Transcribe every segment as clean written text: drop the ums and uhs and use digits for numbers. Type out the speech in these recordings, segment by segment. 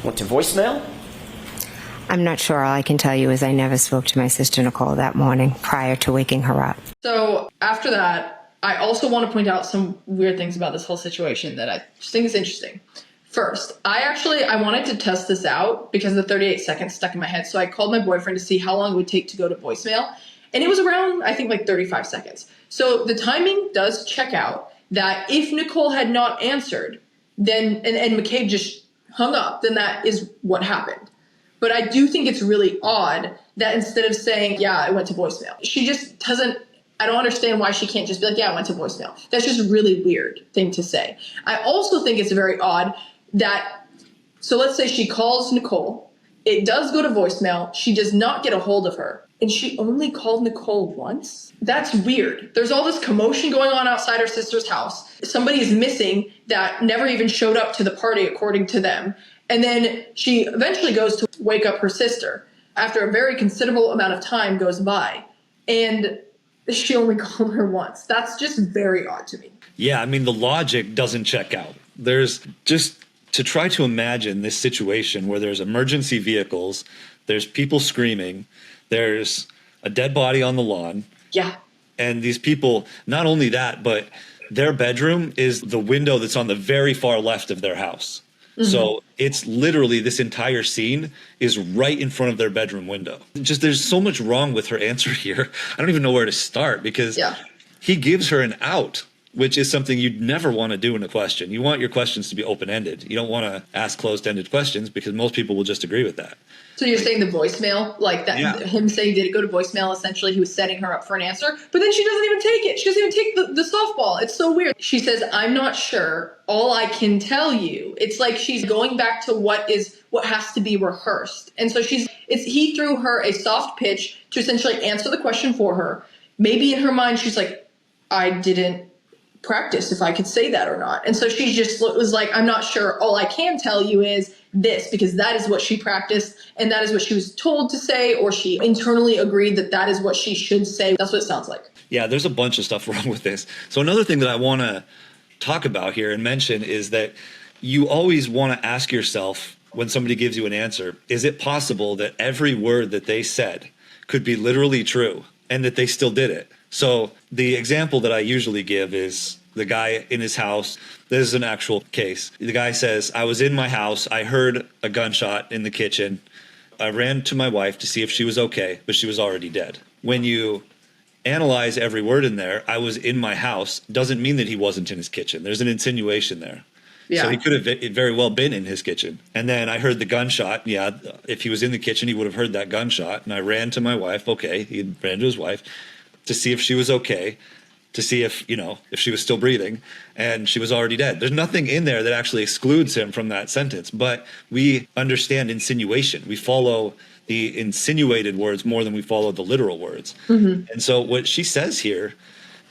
Went to voicemail? I'm not sure. All I can tell you is I never spoke to my sister Nicole that morning prior to waking her up. So after that, I also want to point out some weird things about this whole situation that I just think is interesting. First, I wanted to test this out because the 38 seconds stuck in my head. So I called my boyfriend to see how long it would take to go to voicemail. And it was around, I think, like 35 seconds. So the timing does check out that if Nicole had not answered, then and McCabe just hung up, then that is what happened. But I do think it's really odd that instead of saying, yeah, it went to voicemail, she just doesn't, I don't understand why she can't just be like, yeah, it went to voicemail. That's just a really weird thing to say. I also think it's very odd that, so let's say she calls Nicole, it does go to voicemail, she does not get a hold of her, and she only called Nicole once? That's weird. There's all this commotion going on outside her sister's house. Somebody is missing that never even showed up to the party according to them. And then she eventually goes to wake up her sister after a very considerable amount of time goes by. And she only called her once. That's just very odd to me. Yeah, I mean, the logic doesn't check out. There's just to try to imagine this situation where there's emergency vehicles, there's people screaming, there's a dead body on the lawn. Yeah. And these people, not only that, but their bedroom is the window that's on the very far left of their house. Mm-hmm. So it's literally this entire scene is right in front of their bedroom window. Just there's so much wrong with her answer here. I don't even know where to start because he gives her an out, which is something you'd never want to do in a question. You want your questions to be open-ended. You don't want to ask closed-ended questions because most people will just agree with that. So you're saying the voicemail, like that, him saying, did it go to voicemail? Essentially, he was setting her up for an answer, but then she doesn't even take it. She doesn't even take the softball. It's so weird. She says, I'm not sure. All I can tell you. It's like she's going back to what has to be rehearsed. And so he threw her a soft pitch to essentially answer the question for her. Maybe in her mind, she's like, I didn't practice if I could say that or not. And so she just was like, I'm not sure. All I can tell you is this, because that is what she practiced and that is what she was told to say, or she internally agreed that is what she should say. That's what it sounds like. Yeah, there's a bunch of stuff wrong with this. So another thing that I want to talk about here and mention is that you always want to ask yourself when somebody gives you an answer, is it possible that every word that they said could be literally true and that they still did it? So the example that I usually give is the guy in his house. This is an actual case. The guy says, I was in my house. I heard a gunshot in the kitchen. I ran to my wife to see if she was okay, but she was already dead. When you analyze every word in there, I was in my house, doesn't mean that he wasn't in his kitchen. There's an insinuation there. Yeah. So he could have very well been in his kitchen. And then I heard the gunshot. Yeah, if he was in the kitchen, he would have heard that gunshot. And I ran to my wife. Okay, he ran to his wife to see if she was okay, to see if she was still breathing, and she was already dead. There's nothing in there that actually excludes him from that sentence, but we understand insinuation. We follow the insinuated words more than we follow the literal words. Mm-hmm. And so what she says here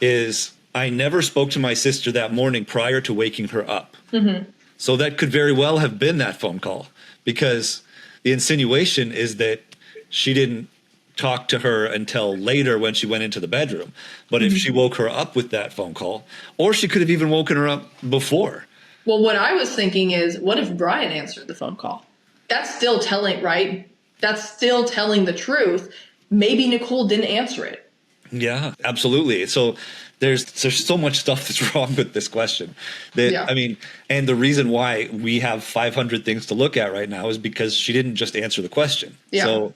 is, I never spoke to my sister that morning prior to waking her up. Mm-hmm. So that could very well have been that phone call, because the insinuation is that she didn't talk to her until later when she went into the bedroom. But if she woke her up with that phone call, or she could have even woken her up before. Well, what I was thinking is, what if Brian answered the phone call? That's still telling, right? That's still telling the truth. Maybe Nicole didn't answer it. Yeah, absolutely. So there's so much stuff that's wrong with this question. I mean, and the reason why we have 500 things to look at right now is because she didn't just answer the question. Yeah. So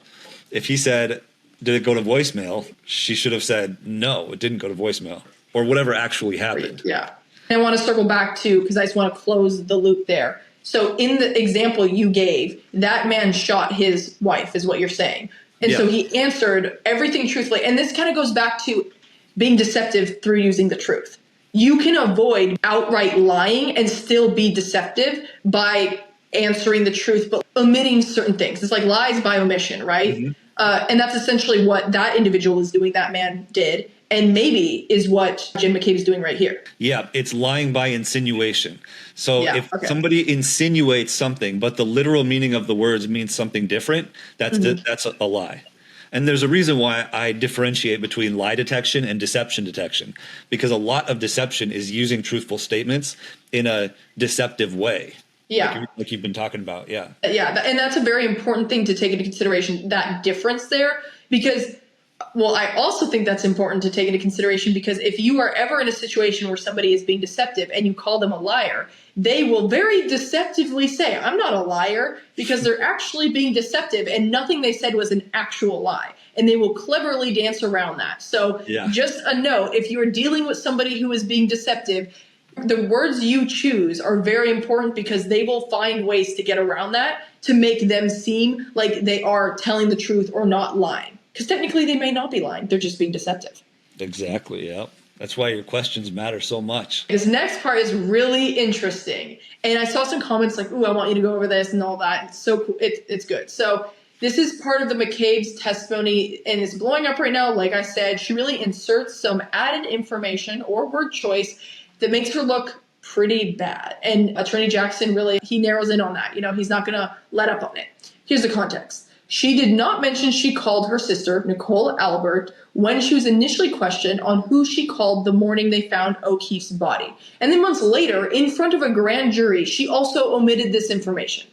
if he said, did it go to voicemail? She should have said, no, it didn't go to voicemail, or whatever actually happened. Yeah. And I want to circle back to, because I just want to close the loop there. So in the example you gave, that man shot his wife is what you're saying. And so he answered everything truthfully. And this kind of goes back to being deceptive through using the truth. You can avoid outright lying and still be deceptive by answering the truth, but omitting certain things. It's like lies by omission, right? Mm-hmm. And that's essentially what that individual is doing, that man did, and maybe is what Jen McCabe is doing right here. Yeah, it's lying by insinuation. So if somebody insinuates something, but the literal meaning of the words means something different, that's a lie. And there's a reason why I differentiate between lie detection and deception detection, because a lot of deception is using truthful statements in a deceptive way. Yeah. Like you've been talking about. Yeah. Yeah. And that's a very important thing to take into consideration, that difference there, because, well, I also think that's important to take into consideration because if you are ever in a situation where somebody is being deceptive and you call them a liar, they will very deceptively say, I'm not a liar, because they're actually being deceptive and nothing they said was an actual lie. And they will cleverly dance around that. So just a note, if you are dealing with somebody who is being deceptive, the words you choose are very important because they will find ways to get around that to make them seem like they are telling the truth or not lying. Because technically they may not be lying. They're just being deceptive. Exactly. Yeah. That's why your questions matter so much. This next part is really interesting. And I saw some comments like, ooh, I want you to go over this and all that. It's so cool. It's good. So this is part of the McCabe's testimony and it's blowing up right now. Like I said, she really inserts some added information or word choice that makes her look pretty bad. And Attorney Jackson really, he narrows in on that. You know, he's not going to let up on it. Here's the context. She did not mention she called her sister, Nicole Albert, when she was initially questioned on who she called the morning they found O'Keefe's body. And then months later, in front of a grand jury, she also omitted this information.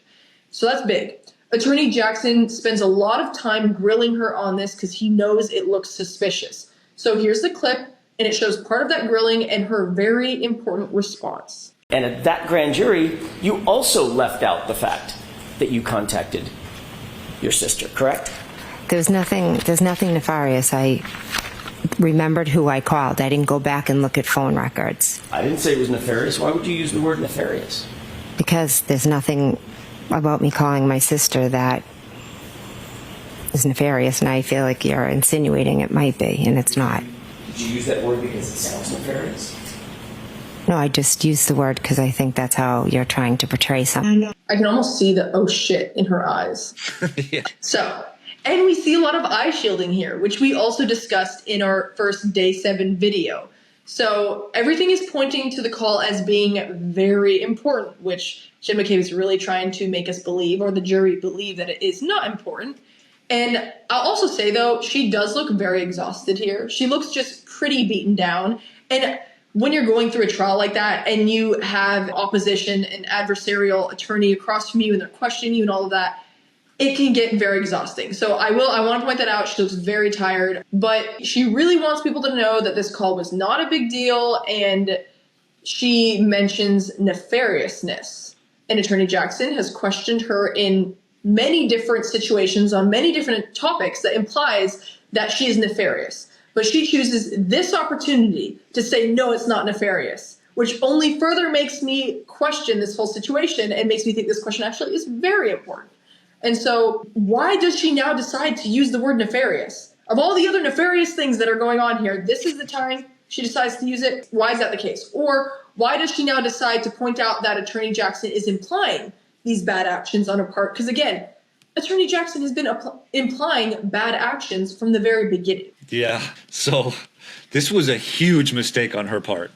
So that's big. Attorney Jackson spends a lot of time grilling her on this because he knows it looks suspicious. So here's the clip, and it shows part of that grilling and her very important response. And at that grand jury, you also left out the fact that you contacted your sister, correct? There's nothing nefarious. I remembered who I called. I didn't go back and look at phone records. I didn't say it was nefarious. Why would you use the word nefarious? Because there's nothing about me calling my sister that is nefarious, and I feel like you're insinuating it might be, and it's not. Did you use that word because it sounds nefarious? No, I just used the word because I think that's how you're trying to portray something. I can almost see the oh shit in her eyes. Yeah. So, and we see a lot of eye shielding here, which we also discussed in our first day 7 video. So everything is pointing to the call as being very important, which Jen McCabe is really trying to make us believe, or the jury believe, that it is not important. And I'll also say, though, she does look very exhausted here. She looks just pretty beaten down. And when you're going through a trial like that and you have opposition and adversarial attorney across from you and they're questioning you and all of that, it can get very exhausting. So I want to point that out. She looks very tired, but she really wants people to know that this call was not a big deal. And she mentions nefariousness. And Attorney Jackson has questioned her in many different situations on many different topics that implies that she is nefarious. But she chooses this opportunity to say, no, it's not nefarious, which only further makes me question this whole situation and makes me think this question actually is very important. And so why does she now decide to use the word nefarious? Of all the other nefarious things that are going on here, this is the time she decides to use it. Why is that the case? Or why does she now decide to point out that Attorney Jackson is implying these bad actions on her part? Because again, Attorney Jackson has been implying bad actions from the very beginning. Yeah. So this was a huge mistake on her part.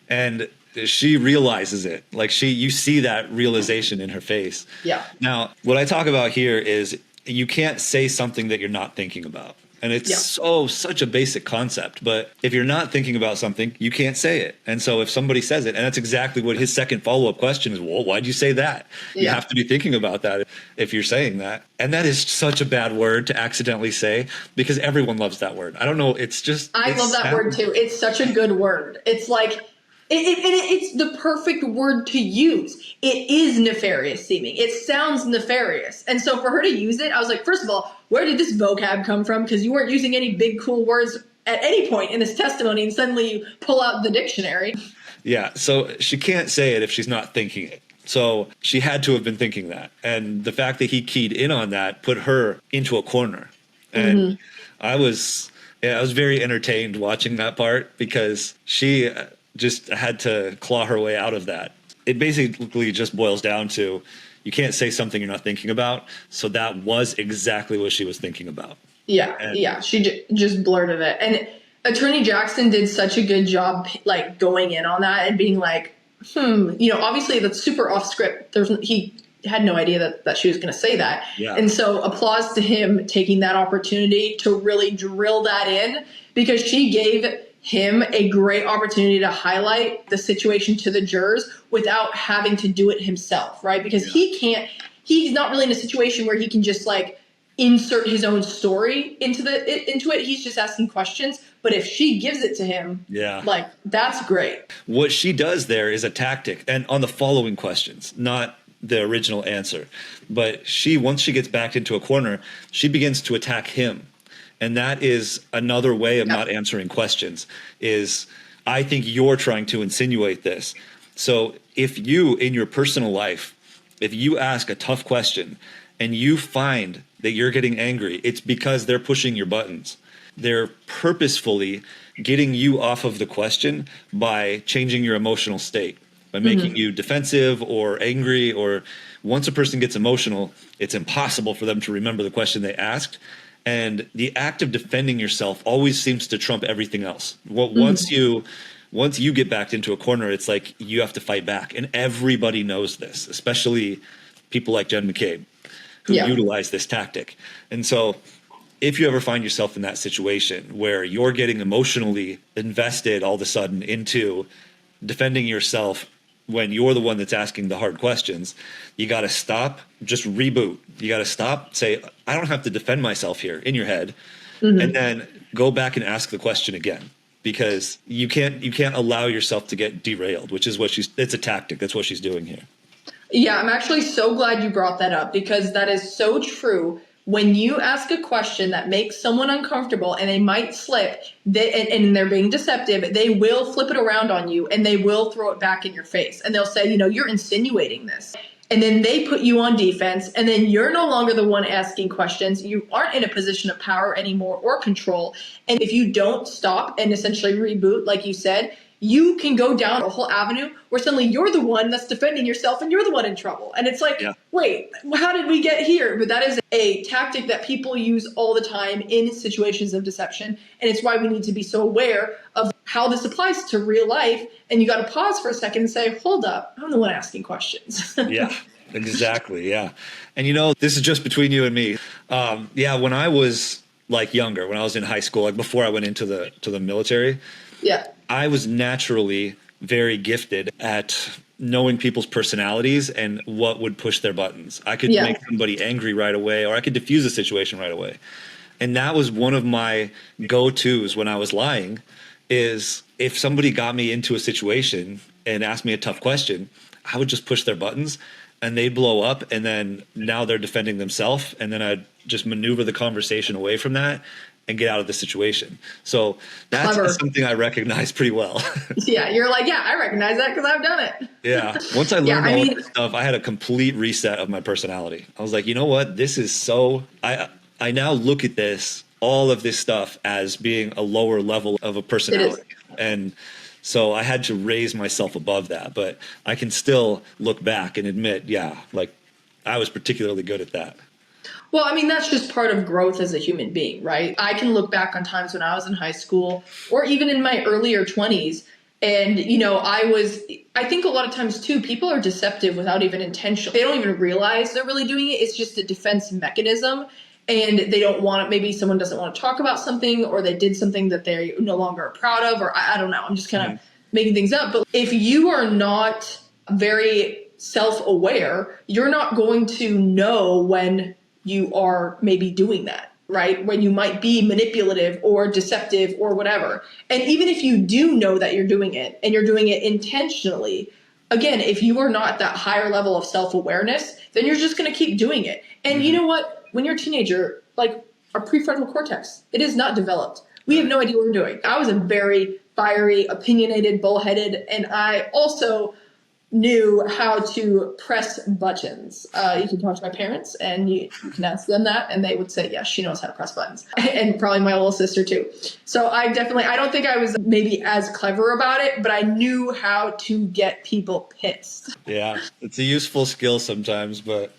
And she realizes it. Like you see that realization in her face. Yeah. Now, what I talk about here is you can't say something that you're not thinking about. And it's such a basic concept. But if you're not thinking about something, you can't say it. And so if somebody says it, and that's exactly what his second follow-up question is, well, why'd you say that? You have to be thinking about that if you're saying that. And that is such a bad word to accidentally say because everyone loves that word. I don't know. I love that word too. It's such a good word. It's like, it's the perfect word to use. It is nefarious seeming. It sounds nefarious. And so for her to use it, I was like, first of all, where did this vocab come from? Because you weren't using any big, cool words at any point in this testimony, and suddenly you pull out the dictionary. Yeah, so she can't say it if she's not thinking it. So she had to have been thinking that. And the fact that he keyed in on that put her into a corner. And I was very entertained watching that part because she just had to claw her way out of that. It basically just boils down to you can't say something you're not thinking about. So that was exactly what she was thinking about. Yeah. She just blurted it. And Attorney Jackson did such a good job like going in on that and being like, obviously that's super off script. He had no idea that she was going to say that. Yeah. And so applause to him taking that opportunity to really drill that in because she gave him a great opportunity to highlight the situation to the jurors without having to do it himself, right? Because he's not really in a situation where he can just like insert his own story into it. He's just asking questions. But if she gives it to him, like, that's great. What she does there is a tactic, and on the following questions, not the original answer. But once she gets backed into a corner, she begins to attack him. And that is another way of not answering questions, is I think you're trying to insinuate this. So if you, in your personal life, if you ask a tough question and you find that you're getting angry, it's because they're pushing your buttons. They're purposefully getting you off of the question by changing your emotional state, by making you defensive or angry. Or once a person gets emotional, it's impossible for them to remember the question they asked. And the act of defending yourself always seems to trump everything else. Once you get backed into a corner, it's like you have to fight back. And everybody knows this, especially people like Jen McCabe, who utilize this tactic. And so if you ever find yourself in that situation where you're getting emotionally invested all of a sudden into defending yourself when you're the one that's asking the hard questions, you got to stop, just reboot. You got to stop, say, I don't have to defend myself here in your head, and then go back and ask the question again, because you can't allow yourself to get derailed, which is it's a tactic. That's what she's doing here. Yeah, I'm actually so glad you brought that up, because that is so true. When you ask a question that makes someone uncomfortable and they might slip, and they're being deceptive, they will flip it around on you and they will throw it back in your face. And they'll say, you're insinuating this. And then they put you on defense, and then you're no longer the one asking questions. You aren't in a position of power anymore or control. And if you don't stop and essentially reboot, like you said, you can go down a whole avenue where suddenly you're the one that's defending yourself and you're the one in trouble. And it's like, wait, how did we get here? But that is a tactic that people use all the time in situations of deception. And it's why we need to be so aware of how this applies to real life. And you got to pause for a second and say, hold up, I'm the one asking questions. Yeah, exactly. Yeah. And this is just between you and me. When I was younger, when I was in high school, before I went into the military, I was naturally very gifted at knowing people's personalities and what would push their buttons. I could make somebody angry right away, or I could diffuse a situation right away. And that was one of my go-tos when I was lying, is if somebody got me into a situation and asked me a tough question, I would just push their buttons and they'd blow up, and then now they're defending themselves, and then I'd just maneuver the conversation away from that and get out of the situation. So that's something I recognize pretty well. You're like, I recognize that because I've done it. Yeah. Once I learned all this stuff, I had a complete reset of my personality. I was like, you know what? This is so, I now look at all of this stuff as being a lower level of a personality. And so I had to raise myself above that, but I can still look back and admit, I was particularly good at that. Well, that's just part of growth as a human being, right? I can look back on times when I was in high school or even in my earlier 20s. And, I think a lot of times too, people are deceptive without even intention. They don't even realize they're really doing it. It's just a defense mechanism. And they don't want it. Maybe someone doesn't want to talk about something, or they did something that they no longer are proud of, or I don't know. I'm just kind of making things up. But if you are not very self-aware, you're not going to know when you are maybe doing that, right? When you might be manipulative or deceptive or whatever. And even if you do know that you're doing it and you're doing it intentionally, again, if you are not at that higher level of self-awareness, then you're just going to keep doing it. And you know what? When you're a teenager, our prefrontal cortex, it is not developed. We have no idea what we're doing. I was a very fiery, opinionated, bullheaded, and I also knew how to press buttons. You can talk to my parents and you can ask them that, and they would say, yes, she knows how to press buttons. And probably my little sister too. So I don't think I was maybe as clever about it, but I knew how to get people pissed. Yeah, it's a useful skill sometimes, but...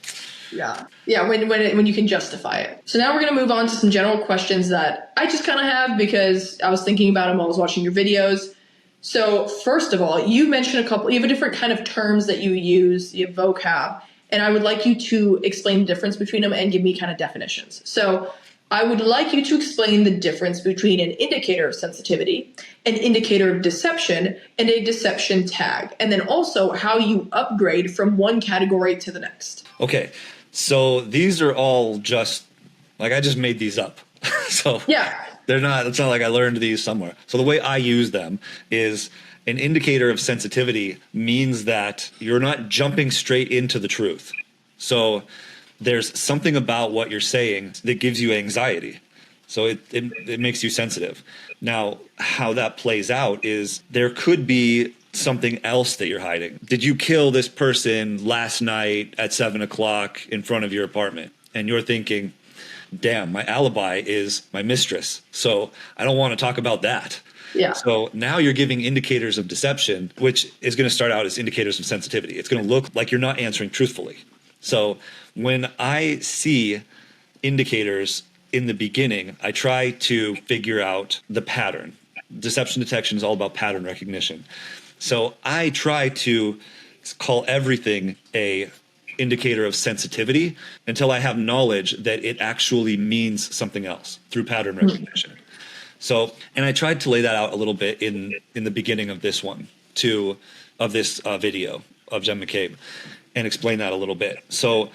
Yeah, when you can justify it. So now we're going to move on to some general questions that I just kind of have because I was thinking about them while I was watching your videos. So first of all, you mentioned you have a different kind of terms that you use, you have vocab, and I would like you to explain the difference between them and give me kind of definitions. So I would like you to explain the difference between an indicator of sensitivity an indicator of deception, and a deception tag. And then also how you upgrade from one category to the next. Okay. So these are all just like I just made these up. So Yeah. it's not like I learned these somewhere. So the way I use them is an indicator of sensitivity means that you're not jumping straight into the truth. So there's something about what you're saying that gives you anxiety. So it makes you sensitive. Now, how that plays out is there could be something else that you're hiding. Did you kill this person last night at 7:00 in front of your apartment? And you're thinking, damn, my alibi is my mistress. So I don't want to talk about that. Yeah. So now you're giving indicators of deception, which is going to start out as indicators of sensitivity. It's going to look like you're not answering truthfully. So when I see indicators in the beginning, I try to figure out the pattern. Deception detection is all about pattern recognition. So I try to call everything a indicator of sensitivity until I have knowledge that it actually means something else through pattern recognition. So, and I tried to lay that out a little bit in the beginning of this video of Jen McCabe and explain that a little bit. So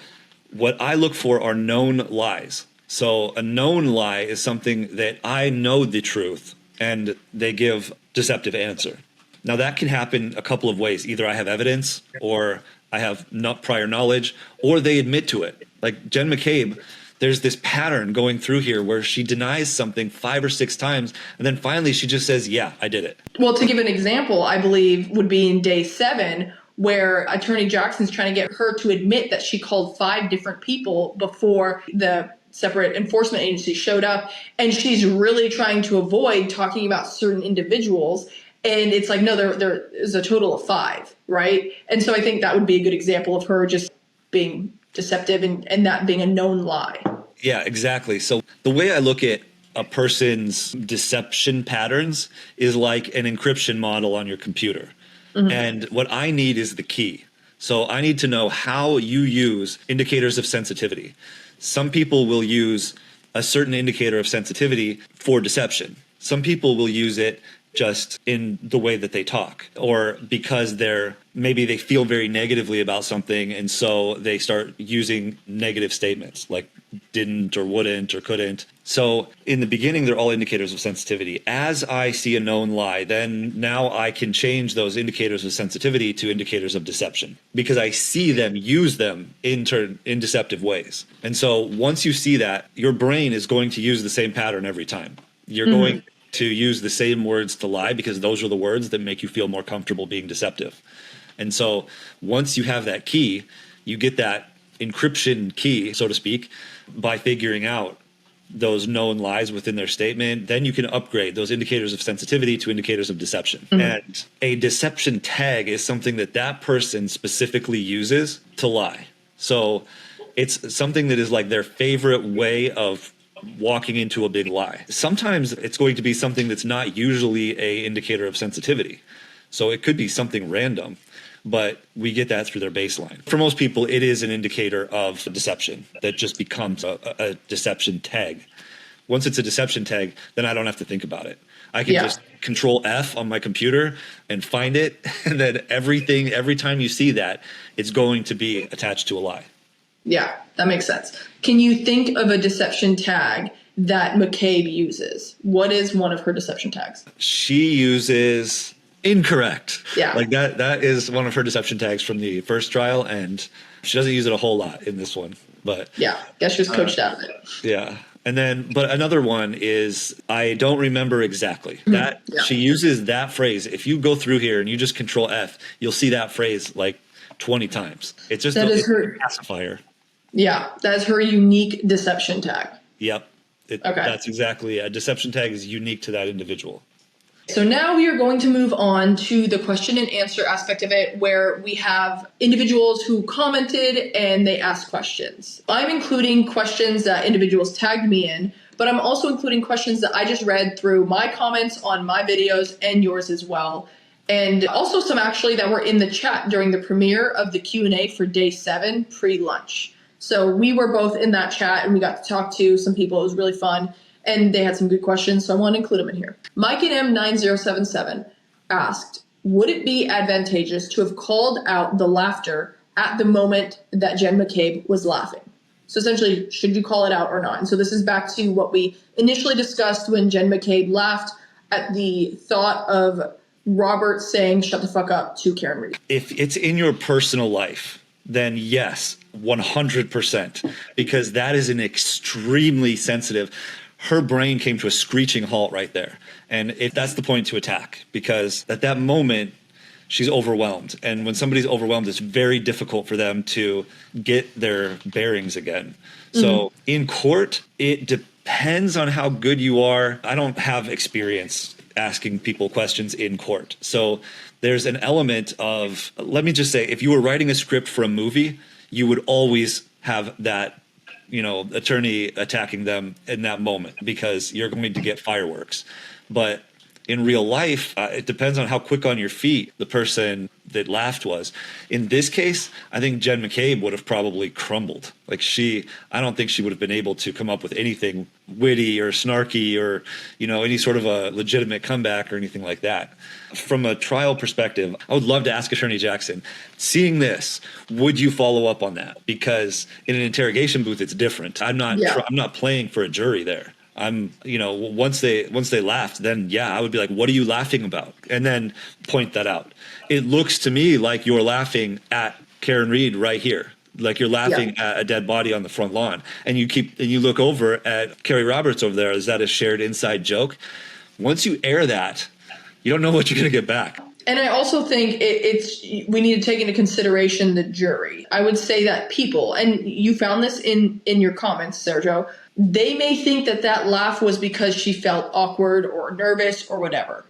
what I look for are known lies. So a known lie is something that I know the truth and they give deceptive answer. Now that can happen a couple of ways. Either I have evidence or I have not prior knowledge or they admit to it. Like Jen McCabe, there's this pattern going through here where she denies something 5 or 6 times and then finally she just says, yeah, I did it. Well, to give an example, I believe would be in day 7, where Attorney Jackson's trying to get her to admit that she called 5 different people before the separate enforcement agency showed up. And she's really trying to avoid talking about certain individuals. And it's like, no, there is a total of 5, right? And so I think that would be a good example of her just being deceptive and that being a known lie. Yeah, exactly. So the way I look at a person's deception patterns is like an encryption model on your computer. Mm-hmm. And what I need is the key. So I need to know how you use indicators of sensitivity. Some people will use a certain indicator of sensitivity for deception. Some people will use it just in the way that they talk, or because maybe they feel very negatively about something and so they start using negative statements like didn't or wouldn't or couldn't. So in the beginning, they're all indicators of sensitivity. As I see a known lie, then now I can change those indicators of sensitivity to indicators of deception because I see them use them in deceptive ways. And so once you see that, your brain is going to use the same pattern every time. You're going to use the same words to lie because those are the words that make you feel more comfortable being deceptive. And so once you have that key, you get that encryption key, so to speak, by figuring out those known lies within their statement. Then you can upgrade those indicators of sensitivity to indicators of deception. Mm-hmm. And a deception tag is something that person specifically uses to lie. So it's something that is like their favorite way of walking into a big lie. Sometimes it's going to be something that's not usually a indicator of sensitivity. So it could be something random, but we get that through their baseline. For most people, it is an indicator of deception that just becomes a deception tag. Once it's a deception tag, then I don't have to think about it. I can just Control F on my computer and find it. And then every time you see that, it's going to be attached to a lie. Yeah, that makes sense. Can you think of a deception tag that McCabe uses? What is one of her deception tags? She uses incorrect. Yeah. Like that is one of her deception tags from the first trial, and she doesn't use it a whole lot in this one. But yeah, guess she was coached out of it. Yeah. And then, but another one is, I don't remember exactly. She uses that phrase. If you go through here and you just Control F, you'll see that phrase like 20 times. It's just her pacifier. Yeah, that's her unique deception tag. Yep. That's exactly, a deception tag is unique to that individual. So now we are going to move on to the question and answer aspect of it, where we have individuals who commented and they asked questions. I'm including questions that individuals tagged me in, but I'm also including questions that I just read through my comments on my videos and yours as well. And also some actually that were in the chat during the premiere of the Q&A for day 7 pre-lunch. So we were both in that chat and we got to talk to some people. It was really fun. and they had some good questions, so I want to include them in here. Mike and M9077 asked, would it be advantageous to have called out the laughter at the moment that Jen McCabe was laughing? So essentially, should you call it out or not? And so this is back to what we initially discussed when Jen McCabe laughed at the thought of Robert saying, shut the fuck up to Karen Reed. If it's in your personal life, then yes, 100%, because that is an extremely sensitive. Her brain came to a screeching halt right there. And if that's the point to attack, because at that moment, she's overwhelmed. And when somebody's overwhelmed, it's very difficult for them to get their bearings again. So in court, it depends on how good you are. I don't have experience asking people questions in court. So there's an element of, let me just say, if you were writing a script for a movie, you would always have that, attorney attacking them in that moment because you're going to get fireworks. But in real life, it depends on how quick on your feet the person that laughed was. In this case, I think Jen McCabe would have probably crumbled. I don't think she would have been able to come up with anything witty or snarky or, any sort of a legitimate comeback or anything like that. From a trial perspective, I would love to ask Attorney Jackson, seeing this, would you follow up on that? Because in an interrogation booth, it's different. I'm not playing for a jury there. Once they laughed, then I would be like, what are you laughing about? And then point that out. It looks to me like you're laughing at Karen Reed right here. Like you're laughing at a dead body on the front lawn. And you look over at Carrie Roberts over there. Is that a shared inside joke? Once you air that, you don't know what you're going to get back. And I also think we need to take into consideration the jury. I would say that people, and you found this in your comments, Sergio, they may think that laugh was because she felt awkward or nervous or whatever.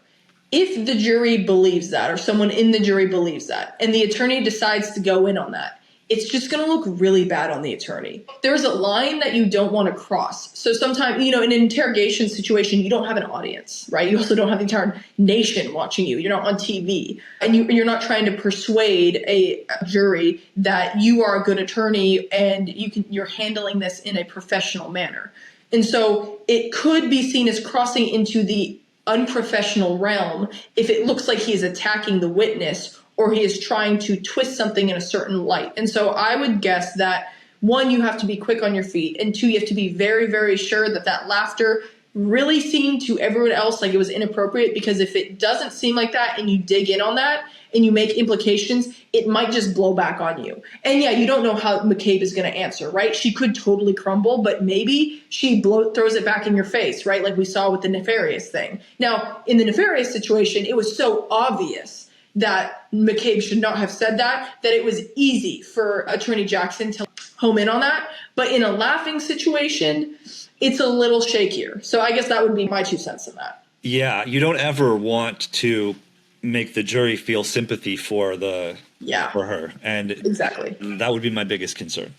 If the jury believes that, or someone in the jury believes that, and the attorney decides to go in on that, it's just going to look really bad on the attorney. There's a line that you don't want to cross. So sometimes, in an interrogation situation, you don't have an audience, right? You also don't have the entire nation watching you. You're not on TV. And you're not trying to persuade a jury that you are a good attorney and you're handling this in a professional manner. And so it could be seen as crossing into the unprofessional realm if it looks like he is attacking the witness or he is trying to twist something in a certain light. And so I would guess that, one, you have to be quick on your feet, and two, you have to be very, very sure that laughter really seemed to everyone else like it was inappropriate, because if it doesn't seem like that and you dig in on that and you make implications, it might just blow back on you. And you don't know how McCabe is going to answer, right? She could totally crumble, but maybe she throws it back in your face, right? Like we saw with the nefarious thing. Now, in the nefarious situation, it was so obvious that McCabe should not have said that it was easy for Attorney Jackson to home in on that. But in a laughing situation, it's a little shakier. So I guess that would be my 2 cents in that. Yeah, you don't ever want to make the jury feel sympathy for her. And exactly. That would be my biggest concern.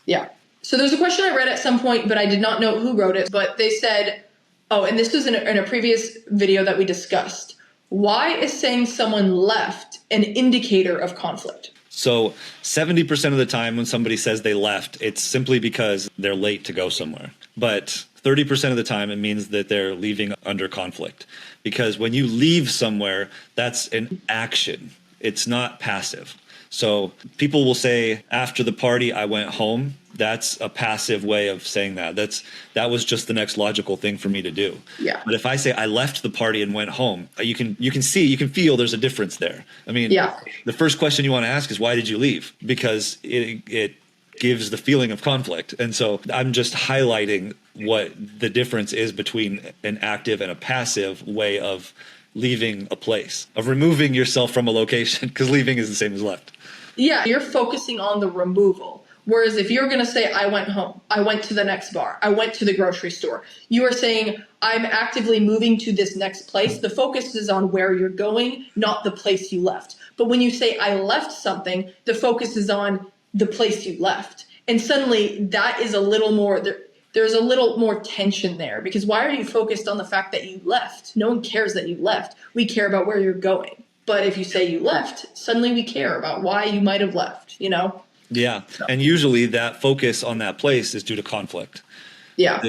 Yeah. So there's a question I read at some point, but I did not know who wrote it. But they said, and this was in a previous video that we discussed. Why is saying someone left an indicator of conflict? So 70% of the time when somebody says they left, it's simply because they're late to go somewhere. But 30% of the time, it means that they're leaving under conflict. Because when you leave somewhere, that's an action. It's not passive. So people will say, after the party, I went home. That's a passive way of saying that. That was just the next logical thing for me to do. Yeah. But if I say I left the party and went home, you can feel there's a difference there. I mean, The first question you want to ask is, why did you leave? Because it gives the feeling of conflict. And so I'm just highlighting what the difference is between an active and a passive way of leaving a place, of removing yourself from a location, because leaving is the same as left. Yeah, you're focusing on the removal. Whereas if you're going to say, I went home, I went to the next bar, I went to the grocery store, you are saying, I'm actively moving to this next place. The focus is on where you're going, not the place you left. But when you say, I left something, the focus is on the place you left. And suddenly that is a little more, there's a little more tension there, because why are you focused on the fact that you left? No one cares that you left. We care about where you're going. But if you say you left, suddenly we care about why you might have left, Yeah. And usually that focus on that place is due to conflict. Yeah.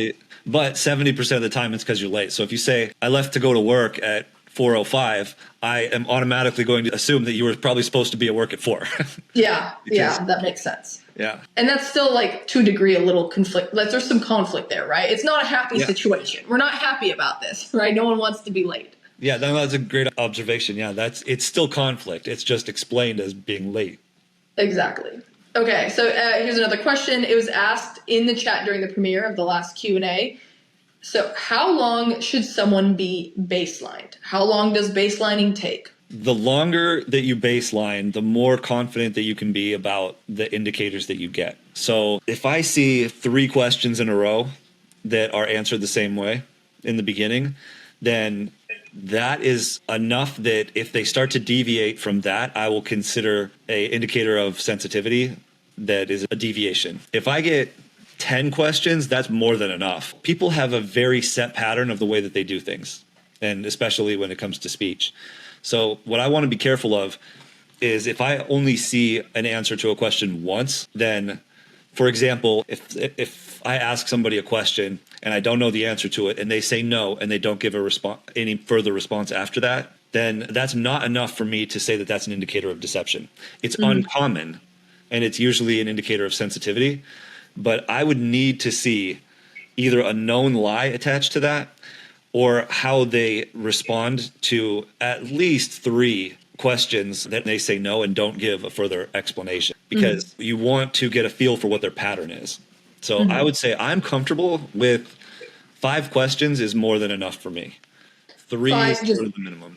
but 70% of the time it's because you're late. So if you say, I left to go to work at 4:05, I am automatically going to assume that you were probably supposed to be at work at 4. Yeah, that makes sense. Yeah. And that's still like to a degree a little conflict. Like there's some conflict there, right? It's not a happy situation. We're not happy about this, right? No one wants to be late. Yeah, that's a great observation. Yeah, it's still conflict. It's just explained as being late. Exactly. Okay, so here's another question. It was asked in the chat during the premiere of the last Q&A. So how long should someone be baselined? How long does baselining take? The longer that you baseline, the more confident that you can be about the indicators that you get. So if I see 3 questions in a row that are answered the same way in the beginning, then that is enough that if they start to deviate from that, I will consider an indicator of sensitivity that is a deviation. If I get 10 questions, that's more than enough. People have a very set pattern of the way that they do things, and especially when it comes to speech. So what I want to be careful of is if I only see an answer to a question once, then, for example, if I ask somebody a question and I don't know the answer to it and they say no and they don't give any further response after that, then that's not enough for me to say that that's an indicator of deception. It's uncommon, and it's usually an indicator of sensitivity. But I would need to see either a known lie attached to that or how they respond to at least 3 questions that they say no and don't give a further explanation, because you want to get a feel for what their pattern is. So I would say I'm comfortable with 5 questions is more than enough for me. 3 is sort of the minimum.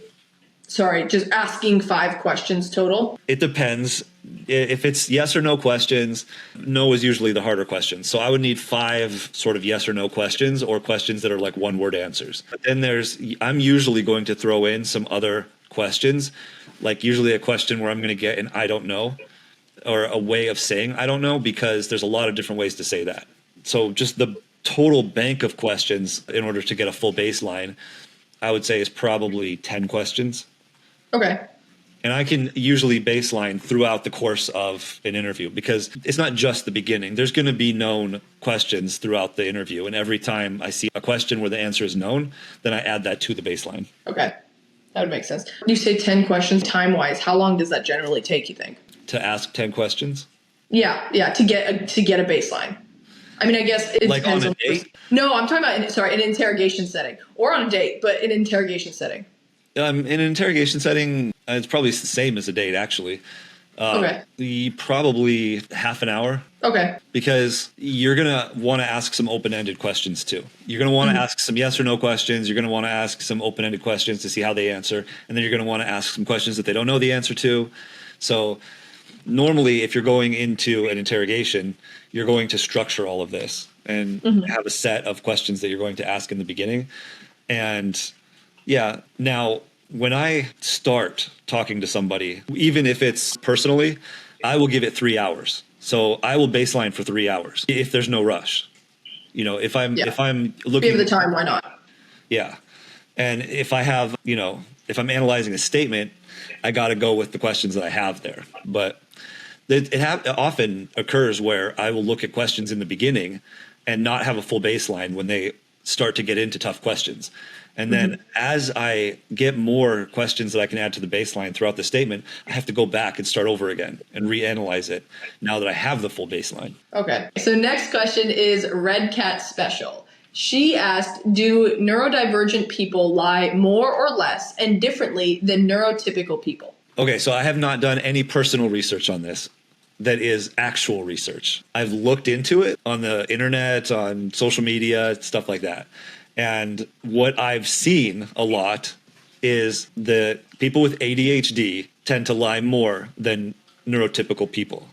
Sorry, just asking 5 questions total? It depends. If it's yes or no questions, no is usually the harder question. So I would need 5 sort of yes or no questions, or questions that are like 1-word answers. But then I'm usually going to throw in some other questions, like usually a question where I'm going to get an I don't know, or a way of saying I don't know, because there's a lot of different ways to say that. So just the total bank of questions in order to get a full baseline, I would say is probably 10 questions. Okay. And I can usually baseline throughout the course of an interview, because it's not just the beginning. There's going to be known questions throughout the interview. And every time I see a question where the answer is known, then I add that to the baseline. Okay. That would make sense. When you say 10 questions time-wise, how long does that generally take, you think? To ask 10 questions? Yeah, to get a baseline. I mean, I guess it like depends on a date? No, I'm talking about, an interrogation setting. Or on a date, but an interrogation setting. In an interrogation setting, it's probably the same as a date, actually. Okay. Probably half an hour. Okay. Because you're going to want to ask some open-ended questions, too. You're going to want to ask some yes or no questions. You're going to want to ask some open-ended questions to see how they answer. And then you're going to want to ask some questions that they don't know the answer to. So normally, if you're going into an interrogation, you're going to structure all of this and have a set of questions that you're going to ask in the beginning. And yeah, now when I start talking to somebody, even if it's personally, I will give it 3 hours. So I will baseline for 3 hours if there's no rush. If I'm looking at the time, why not? Yeah. And if I have, if I'm analyzing a statement, I got to go with the questions that I have there. But it often occurs where I will look at questions in the beginning and not have a full baseline when they start to get into tough questions. And then as I get more questions that I can add to the baseline throughout the statement, I have to go back and start over again and reanalyze it now that I have the full baseline. Okay. So next question is Red Cat Special. She asked, do neurodivergent people lie more or less and differently than neurotypical people? Okay, so I have not done any personal research on this. That is actual research. I've looked into it on the internet, on social media, stuff like that. And what I've seen a lot is that people with ADHD tend to lie more than neurotypical people.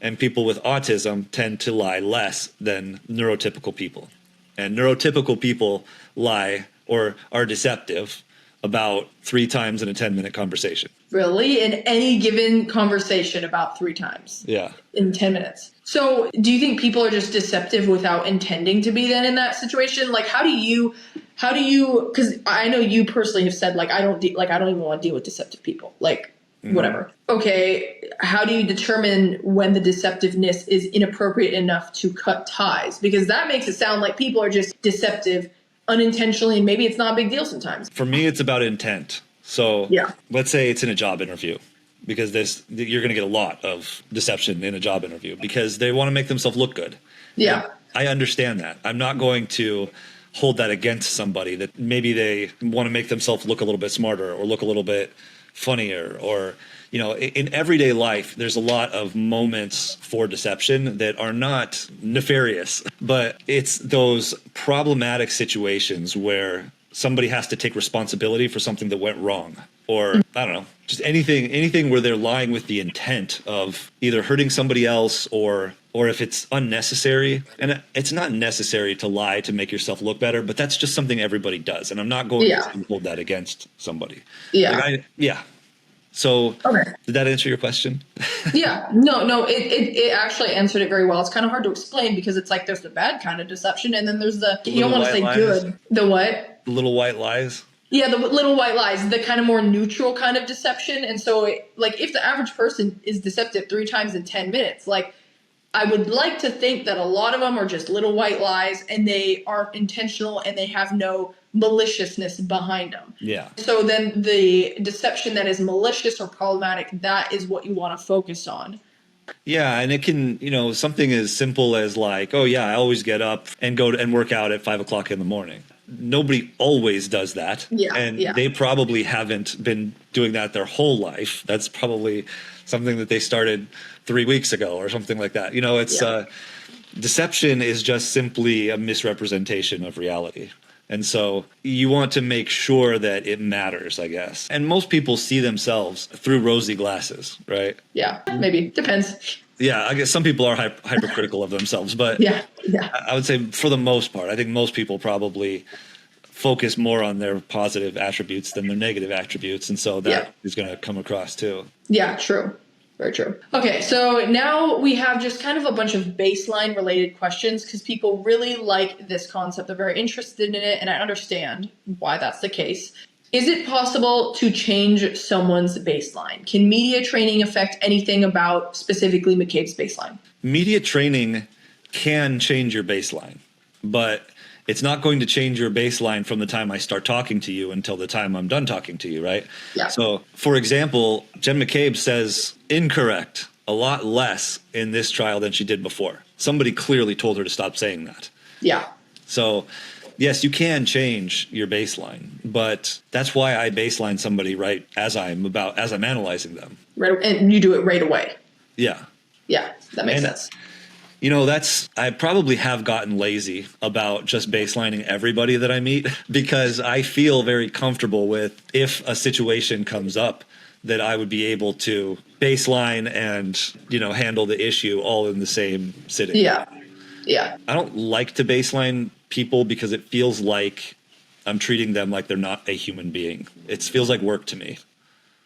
And people with autism tend to lie less than neurotypical people. And neurotypical people lie or are deceptive about 3 times in a 10-minute conversation. Really? In any given conversation, about 3 times? Yeah. In 10 minutes. So do you think people are just deceptive without intending to be then in that situation? Like, how do you, because I know you personally have said, like, I don't even want to deal with deceptive people. Like, whatever. Okay, how do you determine when the deceptiveness is inappropriate enough to cut ties? Because that makes it sound like people are just deceptive unintentionally, and maybe it's not a big deal sometimes. For me, it's about intent. So Yeah. let's say it's in a job interview, because you're going to get a lot of deception in a job interview because they want to make themselves look good. Yeah. And I understand that. I'm not going to hold that against somebody that maybe they want to make themselves look a little bit smarter or look a little bit funnier, or in everyday life there's a lot of moments for deception that are not nefarious, but it's those problematic situations where somebody has to take responsibility for something that went wrong, or I don't know, just anything where they're lying with the intent of either hurting somebody else or if it's unnecessary. And it's not necessary to lie to make yourself look better, but that's just something everybody does. And I'm not going to hold that against somebody. Yeah. So Okay. Did that answer your question? Yeah. No, it actually answered it very well. It's kind of hard to explain because it's like there's the bad kind of deception, and then there's you don't want to say lies. good. The what? The little white lies. Yeah, the little white lies, the kind of more neutral kind of deception. And so, if the average person is deceptive 3 times in 10 minutes, I would like to think that a lot of them are just little white lies, and they aren't intentional, and they have no maliciousness behind them. Yeah. So then the deception that is malicious or problematic, that is what you want to focus on. Yeah, and it can, something as simple as like, oh yeah, I always get up and go and work out at 5 o'clock in the morning. Nobody always does that. Yeah, and yeah. They probably haven't been doing that their whole life. That's probably something that they started 3 weeks ago or something like that. Deception is just simply a misrepresentation of reality. And so you want to make sure that it matters, I guess. And most people see themselves through rosy glasses, right? Yeah, maybe. Depends. Yeah, I guess some people are hypercritical of themselves, but Yeah. I would say for the most part, I think most people probably focus more on their positive attributes than their negative attributes. And so that is going to come across too. Yeah, true. Very true. Okay, so now we have just kind of a bunch of baseline related questions because people really like this concept. They're very interested in it, and I understand why that's the case. Is it possible to change someone's baseline? Can media training affect anything about specifically McCabe's baseline? Media training can change your baseline, but it's not going to change your baseline from the time I start talking to you until the time I'm done talking to you, right? Yeah. So, for example, Jen McCabe says incorrect a lot less in this trial than she did before. Somebody clearly told her to stop saying that. Yeah. So, yes, you can change your baseline, but that's why I baseline somebody right as I'm analyzing them. Right, and you do it right away. Yeah. Yeah, that makes sense. I probably have gotten lazy about just baselining everybody that I meet because I feel very comfortable with if a situation comes up that I would be able to baseline and, handle the issue all in the same sitting. Yeah. Yeah. I don't like to baseline people because it feels like I'm treating them like they're not a human being. It feels like work to me.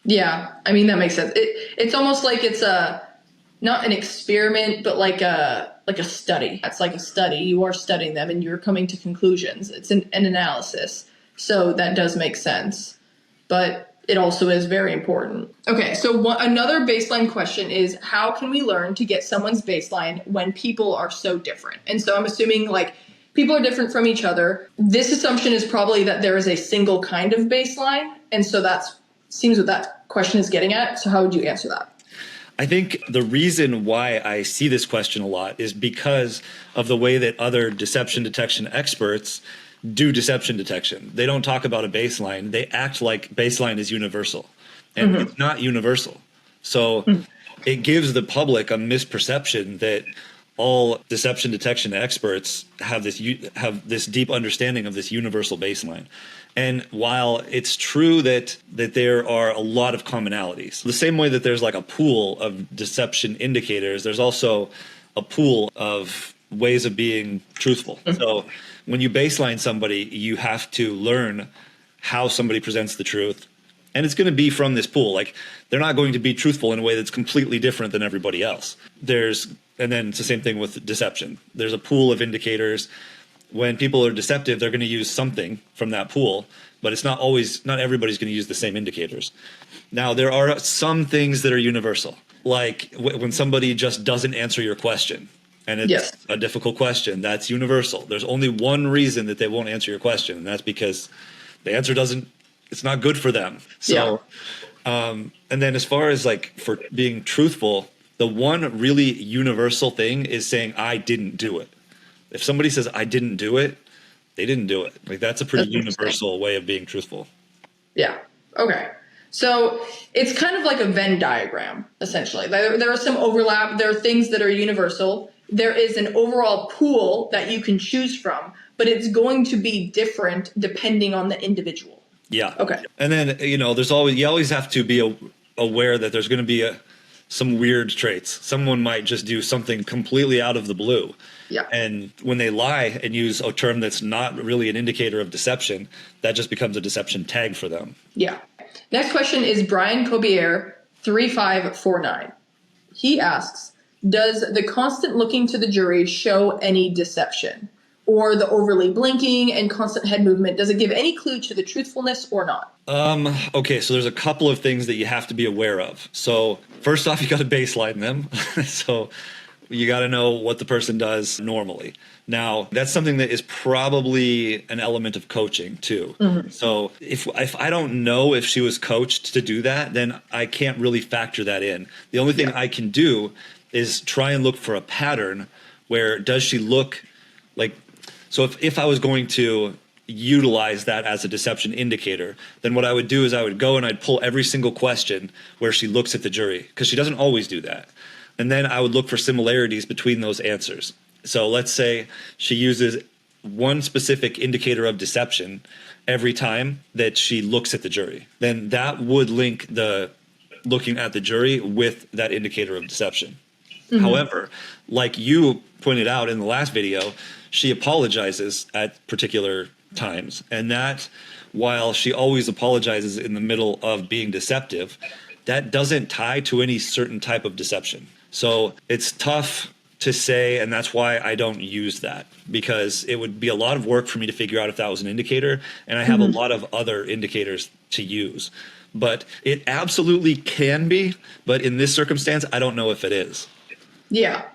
Yeah. I mean, that makes sense. It's almost like it's not an experiment, but like a study. It's like a study. You are studying them and you're coming to conclusions. It's an analysis. So that does make sense. But it also is very important. Okay, so another baseline question is, how can we learn to get someone's baseline when people are so different? And so I'm assuming people are different from each other. This assumption is probably that there is a single kind of baseline. And so that seems what that question is getting at. So how would you answer that? I think the reason why I see this question a lot is because of the way that other deception detection experts do deception detection. They don't talk about a baseline. They act like baseline is universal, and it's not universal. So it gives the public a misperception that all deception detection experts have this deep understanding of this universal baseline. And while it's true that there are a lot of commonalities, the same way that there's like a pool of deception indicators, there's also a pool of ways of being truthful. So when you baseline somebody, you have to learn how somebody presents the truth. And it's going to be from this pool. Like, they're not going to be truthful in a way that's completely different than everybody else. And then it's the same thing with deception. There's a pool of indicators when people are deceptive, they're going to use something from that pool, but it's not everybody's going to use the same indicators. Now, there are some things that are universal, like when somebody just doesn't answer your question and it's a difficult question, that's universal. There's only one reason that they won't answer your question, and that's because the answer it's not good for them. So, and then as far as like for being truthful, the one really universal thing is saying, I didn't do it. If somebody says, I didn't do it, they didn't do it. Like that's a pretty universal way of being truthful. Yeah. Okay. So it's kind of like a Venn diagram, essentially. There are some overlap. There are things that are universal. There is an overall pool that you can choose from, but it's going to be different depending on the individual. Yeah. Okay. And then, you always have to be aware that there's going to be some weird traits. Someone might just do something completely out of the blue. Yeah. And when they lie and use a term that's not really an indicator of deception, that just becomes a deception tag for them. Yeah. Next question is Brian Cobier, 3549. He asks, does the constant looking to the jury show any deception? Or the overly blinking and constant head movement, does it give any clue to the truthfulness or not? Okay, so there's a couple of things that you have to be aware of. So first off, you got to baseline them. So you got to know what the person does normally. Now, that's something that is probably an element of coaching too. Mm-hmm. So if I don't know if she was coached to do that, then I can't really factor that in. The only thing I can do is try and look for a pattern where does she look like, so if I was going to utilize that as a deception indicator, then what I would do is I would go and I'd pull every single question where she looks at the jury, because she doesn't always do that. And then I would look for similarities between those answers. So let's say she uses one specific indicator of deception every time that she looks at the jury. Then that would link the looking at the jury with that indicator of deception. Mm-hmm. However, like you pointed out in the last video, she apologizes at particular times. And that, while she always apologizes in the middle of being deceptive, that doesn't tie to any certain type of deception. So it's tough to say, and that's why I don't use that, because it would be a lot of work for me to figure out if that was an indicator, and I have a lot of other indicators to use. But it absolutely can be, but in this circumstance, I don't know if it is. Yeah.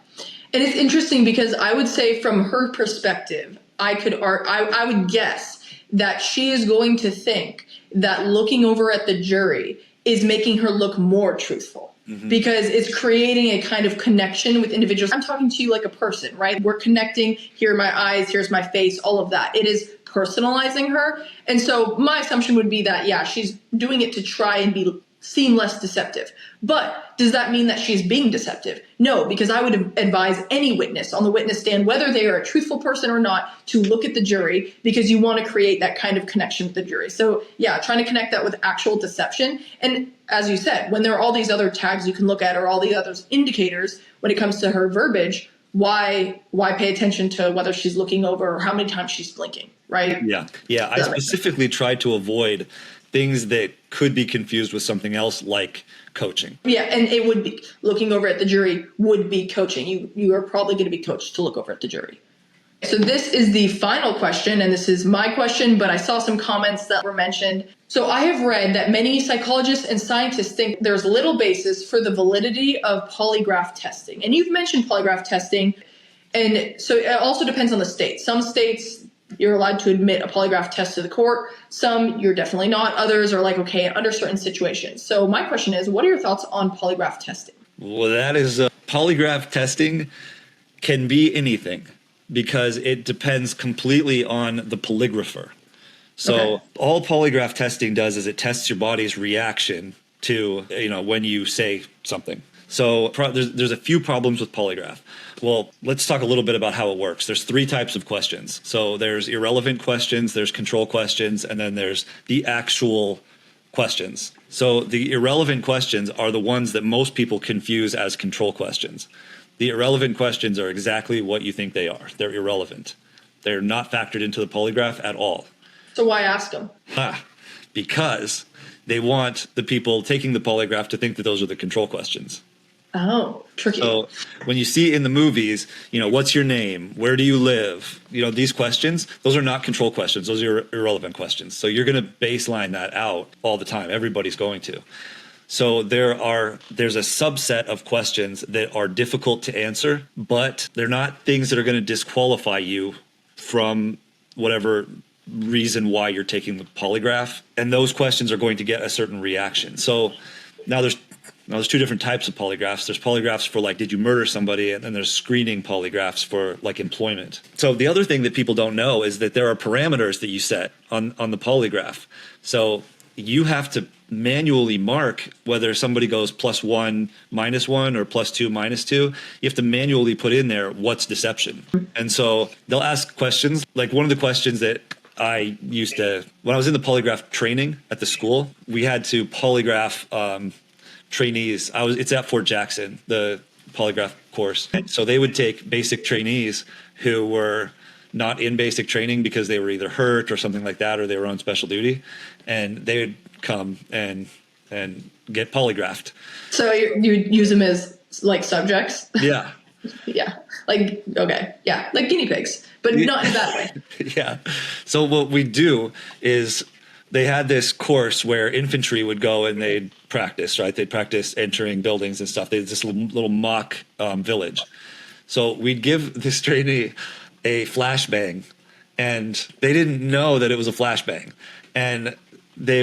And it's interesting because I would say from her perspective, I would guess that she is going to think that looking over at the jury is making her look more truthful. Mm-hmm. Because it's creating a kind of connection with individuals. I'm talking to you like a person, right? We're connecting. Here are my eyes. Here's my face, all of that. It is personalizing her. And so my assumption would be that, yeah, she's doing it to try and seem less deceptive. But does that mean that she's being deceptive? No, because I would advise any witness on the witness stand, whether they are a truthful person or not, to look at the jury, because you want to create that kind of connection with the jury. So yeah, trying to connect that with actual deception. And as you said, when there are all these other tags you can look at or all the other indicators when it comes to her verbiage, why pay attention to whether she's looking over or how many times she's blinking, right? Yeah. I specifically tried to avoid things that could be confused with something else, like coaching. Yeah, and it would be looking over at the jury would be coaching. You are probably going to be coached to look over at the jury. So this is the final question, and this is my question, but I saw some comments that were mentioned. So I have read that many psychologists and scientists think there's little basis for the validity of polygraph testing. And you've mentioned polygraph testing, and so it also depends on the state. Some states, you're allowed to admit a polygraph test to the court. Some, you're definitely not. Others are like, okay, under certain situations. So my question is, what are your thoughts on polygraph testing? Well, that is polygraph testing can be anything, because it depends completely on the polygrapher. So all polygraph testing does is it tests your body's reaction to, when you say something. So there's a few problems with polygraph. Well, let's talk a little bit about how it works. There's 3 types of questions. So there's irrelevant questions, there's control questions, and then there's the actual questions. So the irrelevant questions are the ones that most people confuse as control questions. The irrelevant questions are exactly what you think they are. They're irrelevant. They're not factored into the polygraph at all. So why ask them? Because they want the people taking the polygraph to think that those are the control questions. Oh, tricky. So when you see in the movies, what's your name? Where do you live? These questions, those are not control questions. Those are irrelevant questions. So you're going to baseline that out all the time. Everybody's going to. So there's a subset of questions that are difficult to answer, but they're not things that are going to disqualify you from whatever reason why you're taking the polygraph. And those questions are going to get a certain reaction. So now there's two different types of polygraphs. There's polygraphs for did you murder somebody? And then there's screening polygraphs for employment. So the other thing that people don't know is that there are parameters that you set on the polygraph. So you have to manually mark whether somebody goes +1, -1, or +2, -2. You have to manually put in there what's deception. And so they'll ask questions. Like one of the questions that I used to, when I was in the polygraph training at the school, we had to polygraph trainees. It's at Fort Jackson, the polygraph course. So they would take basic trainees who were not in basic training because they were either hurt or something like that, or they were on special duty, and they would come and get polygraphed. So you use them as subjects? Yeah. Yeah. Okay. Yeah. Like guinea pigs, but not in that way. Yeah. So what we do is they had this course where infantry would go and they'd practice, right? They'd practice entering buildings and stuff. They had this little mock village. So we'd give this trainee a flashbang, and they didn't know that it was a flashbang, and they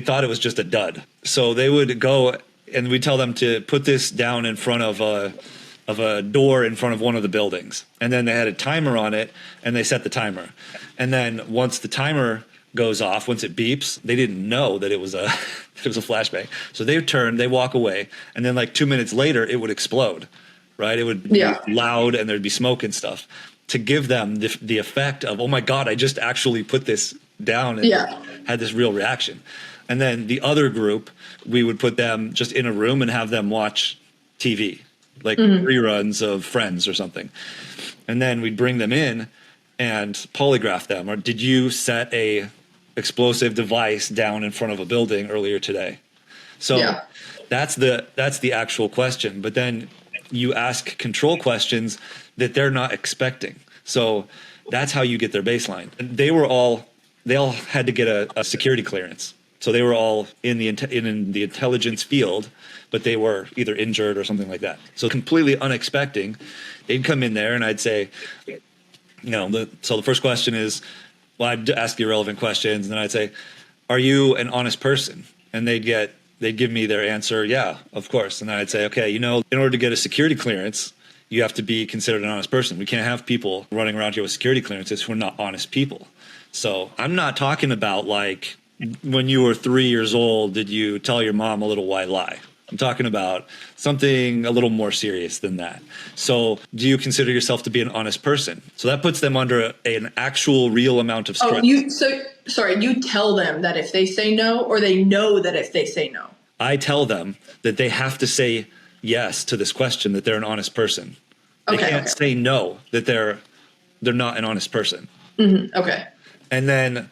thought it was just a dud. So they would go and we'd tell them to put this down in front of a door in front of one of the buildings, and then they had a timer on it, and they set the timer, and then once the timer goes off, once it beeps, they didn't know that it was a flashbang. So they would turn, they walk away, and then 2 minutes later it would explode, right? It would be loud and there'd be smoke and stuff, to give them the effect of, oh my God, I just actually put this down and had this real reaction. And then the other group, we would put them just in a room and have them watch TV, reruns of Friends or something. And then we'd bring them in and polygraph them. Or did you set a explosive device down in front of a building earlier today? So that's the actual question. But then you ask control questions that they're not expecting. So that's how you get their baseline. They all had to get a security clearance. So they were all in the intelligence field, but they were either injured or something like that. So completely unexpected. They'd come in there and I'd say, so the first question is, well, I'd ask the irrelevant questions, and then I'd say, are you an honest person? And they'd give me their answer, yeah, of course. And then I'd say, okay, in order to get a security clearance, you have to be considered an honest person. We can't have people running around here with security clearances who are not honest people. So I'm not talking about when you were 3 years old, did you tell your mom a little white lie? I'm talking about something a little more serious than that. So do you consider yourself to be an honest person? So that puts them under an actual real amount of stress. You tell them that if they say no, or they know that if they say no? I tell them that they have to say yes to this question, that they're an honest person. They can't say no, that they're not an honest person. Mm-hmm. Okay. And then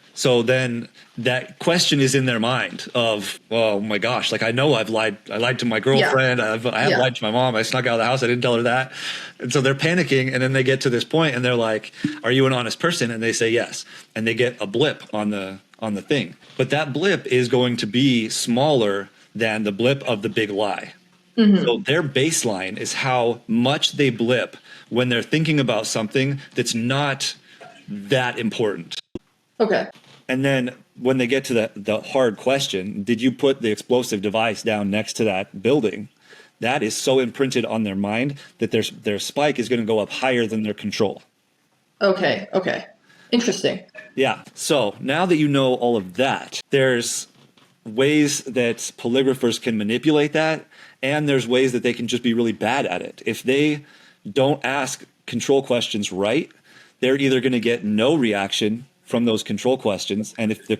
that question is in their mind of, oh my gosh, I know I've lied. I lied to my girlfriend. I have lied to my mom. I snuck out of the house. I didn't tell her that. And so they're panicking. And then they get to this point and they're like, are you an honest person? And they say yes. And they get a blip on the thing. But that blip is going to be smaller than the blip of the big lie. Mm-hmm. So their baseline is how much they blip when they're thinking about something that's not that important. Okay. And then when they get to the hard question, did you put the explosive device down next to that building? That is so imprinted on their mind that their spike is going to go up higher than their control. Okay. Interesting. Yeah. So now that you know all of that, there's ways that polygraphers can manipulate that, and there's ways that they can just be really bad at it. If they don't ask control questions right, they're either going to get no reaction from those control questions, and if the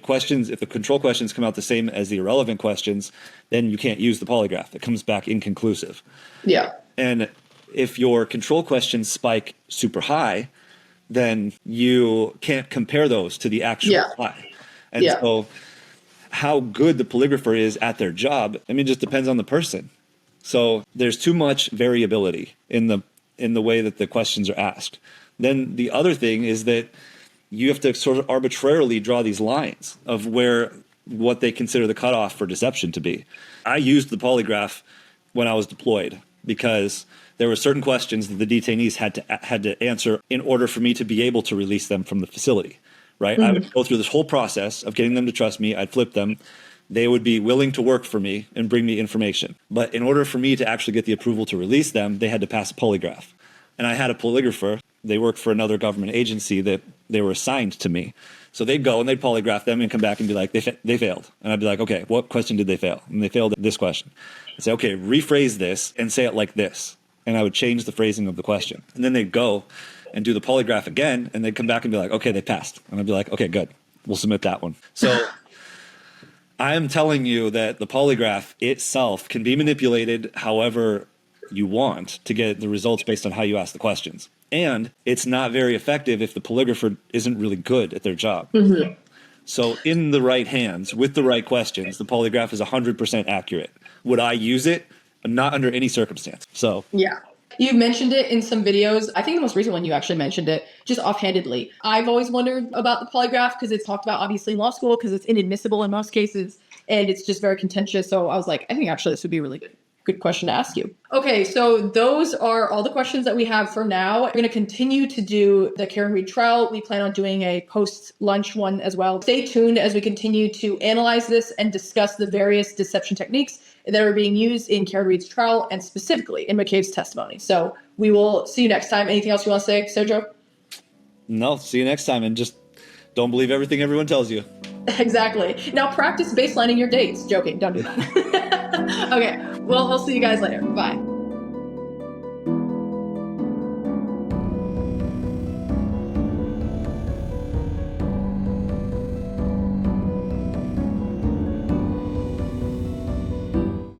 control questions come out the same as the irrelevant questions, then you can't use the polygraph. It comes back inconclusive. Yeah. And if your control questions spike super high, then you can't compare those to the actual lie. And so how good the polygrapher is at their job, it just depends on the person. So there's too much variability in the way that the questions are asked. Then the other thing is that you have to sort of arbitrarily draw these lines of what they consider the cutoff for deception to be. I used the polygraph when I was deployed because there were certain questions that the detainees had to answer in order for me to be able to release them from the facility, right? I would go through this whole process of getting them to trust me. I'd flip them. They would be willing to work for me and bring me information. But in order for me to actually get the approval to release them, they had to pass a polygraph. And I had a polygrapher. They worked for another government agency that they were assigned to me. So they'd go and they'd polygraph them and come back and be like, they failed. And I'd be like, okay, what question did they fail? And they failed this question. I'd say, okay, rephrase this and say it like this. And I would change the phrasing of the question. And then they'd go and do the polygraph again. And they'd come back and be like, okay, they passed. And I'd be like, okay, good. We'll submit that one. So I am telling you that the polygraph itself can be manipulated however you want to get the results based on how you ask the questions. And it's not very effective if the polygrapher isn't really good at their job. Mm-hmm. So in the right hands, with the right questions, the polygraph is 100% accurate. Would I use it? Not under any circumstance. So yeah. You've mentioned it in some videos. I think the most recent one you actually mentioned it just offhandedly. I've always wondered about the polygraph because it's talked about obviously in law school because it's inadmissible in most cases and it's just very contentious. So I was like, I think actually this would be a really good question to ask you. Okay, so those are all the questions that we have for now. We're going to continue to do the Karen Reed trial. We plan on doing a post-lunch one as well. Stay tuned as we continue to analyze this and discuss the various deception techniques that are being used in Karen Reed's trial and specifically in McCabe's testimony. So we will see you next time. Anything else you want to say, Sergio? No, see you next time. And just don't believe everything everyone tells you. Exactly. Now practice baselining your dates. Joking. Don't do that. Okay. Well, we'll see you guys later. Bye.